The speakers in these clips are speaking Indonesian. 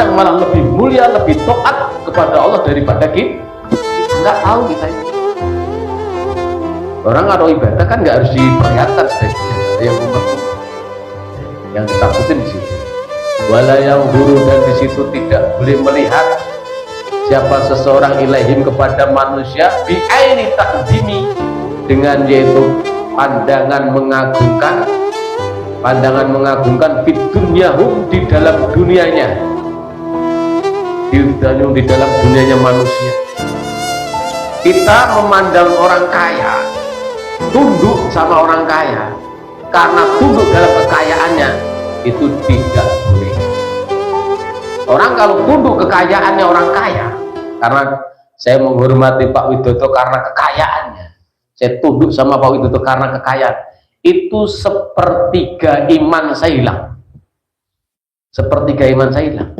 kadang malah lebih mulia, lebih taat kepada Allah daripada kita. Nggak tahu kita ini. Orang kalau ibadah kan nggak harus diperlihatkan sebagai yang umat. Yang ditakutin di situ. Wala yang guru, dan di situ tidak boleh melihat siapa seseorang ilaihim kepada manusia bi'aini takdimi, dengan yaitu pandangan mengagungkan fit dunyahum, di dalam dunianya, di dalam dunianya manusia. Kita memandang orang kaya, tunduk sama orang kaya karena tunduk dalam kekayaannya, itu tidak boleh. Orang kalau tunduk kekayaannya orang kaya, karena saya menghormati Pak Widodo karena kekayaannya, saya tunduk sama Pak Widodo karena kekayaan, itu sepertiga iman saya hilang. Sepertiga iman saya hilang.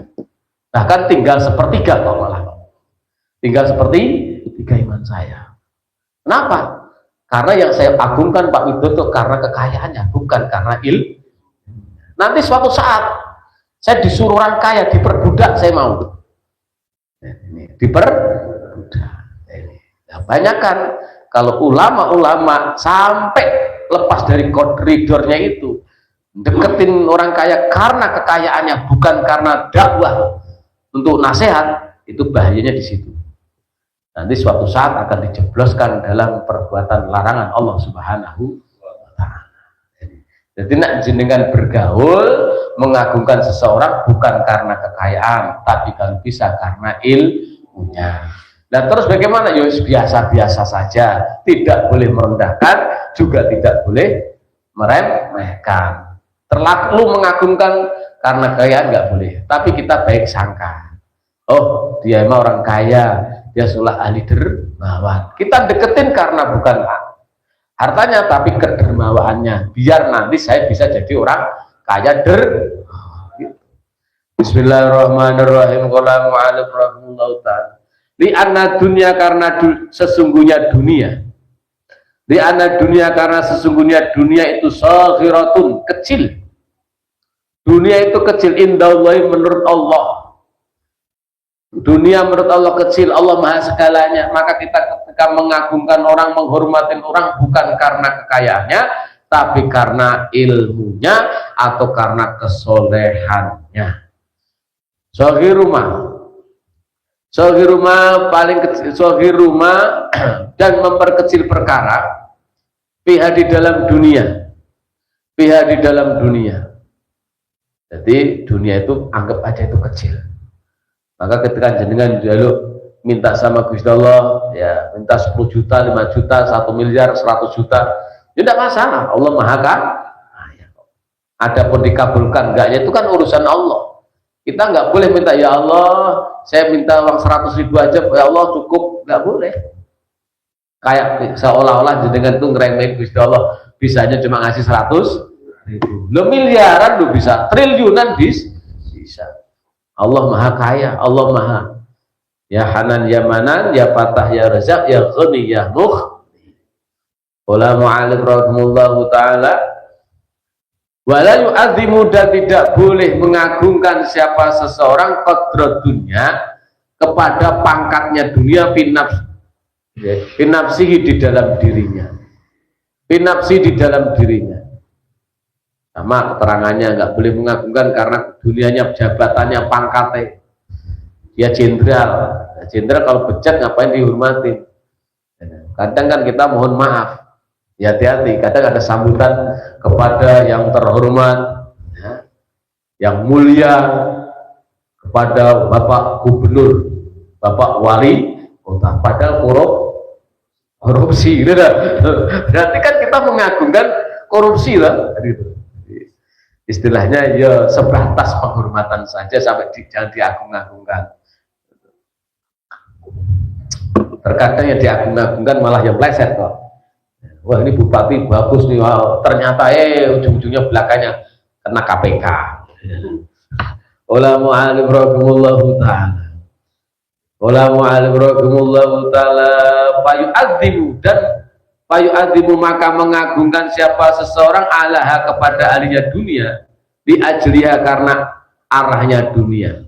Bahkan tinggal sepertiga kok, malah tinggal sepertiga iman saya. Kenapa? Karena yang saya agungkan Pak Widodo karena kekayaannya, bukan karena ilmu. Nanti suatu saat saya disuruh orang kaya diperbudak, saya mau. Diperbudak. Nah, banyak kan kalau ulama-ulama sampai lepas dari koridornya itu, deketin orang kaya karena kekayaannya, bukan karena dakwah untuk nasihat, itu bahayanya di situ. Nanti suatu saat akan dijebloskan dalam perbuatan larangan Allah Subhanahu wa Ta'ala. Jadi nak jenengan bergaul mengagungkan seseorang bukan karena kekayaan, tapi kalau bisa karena ilmunya. Nah terus bagaimana? Ya biasa-biasa saja, tidak boleh merendahkan, juga tidak boleh meremehkan. Terlalu mengagungkan karena kekayaan nggak boleh, tapi kita baik sangka. Oh, dia emang orang kaya, dia sulah ahli dermawan. Kita deketin karena bukan hartanya, tapi kedermawaannya, biar nanti saya bisa jadi orang kaya Bismillahirrahmanirrahim. Qala mu'alif rahimahullahu ta'ala, li anna dunya, karena sesungguhnya dunia, li anna dunya, karena sesungguhnya dunia itu saghiratun, kecil. Dunia itu kecil, indallahi, menurut Allah. Dunia menurut Allah kecil, Allah maha segalanya. Maka kita ketika mengagungkan orang, menghormatin orang, bukan karena kekayaannya, tapi karena ilmunya atau karena kesolehannya. Sohir rumah paling kecil, sohir rumah dan memperkecil perkara, pihak di dalam dunia, pihak di dalam dunia. Jadi dunia itu anggap aja itu kecil. Maka ketika jenengan jaluk minta sama Gusti Allah, ya minta 10 juta, 5 juta, 1 miliar, 100 juta, ya tidak masalah. Allah maha kaya. Adapun dikabulkan enggaknya itu kan urusan Allah. Kita nggak boleh minta, ya Allah saya minta uang 100.000 aja, ya Allah cukup, nggak boleh. Kayak seolah-olah jenengan itu ngeremehin Gusti Allah, bisanya cuma ngasih 100.000. Lo miliaran lo bisa, triliunan bisa. Allah maha kaya, Allah maha ya Hanan ya Manan, ya Fatah ya Razak, ya Ghani ya Mughni. Qala mu'alif rahimahullahu ta'ala, wala yu'adzimu, dan tidak boleh mengagungkan siapa seseorang qadra dunya, kepada pangkatnya dunia, finafsihi, di dalam dirinya, finafsi, di dalam dirinya. Sama keterangannya, nggak boleh mengagungkan karena dunianya, jabatannya, pangkatnya. Dia jenderal. Jenderal kalau bejat ngapain dihormati? Kadang kan kita mohon maaf, ya hati-hati, kadang ada sambutan kepada yang terhormat, ya, yang mulia, kepada Bapak Gubernur, Bapak Wali Kota, padahal korupsi. Berarti kan kita mengagungkan korupsi lah, gitu. Istilahnya ya sebatas penghormatan saja, sampai jangan diagung-agungkan. Terkadang yang diagung-agungkan malah yang pleset kok. Wah ini bupati bagus nih, wow. Ternyata ujung-ujungnya belakangnya kena KPK. Ulama alim rahimahullahu ta'ala, ulama alim rahimahullahu ta'ala, fayu'adzimu, dan fayu'adzimu, maka mengagungkan siapa seseorang alaha, kepada ahlinya dunia, diajliha, karena arahnya dunia.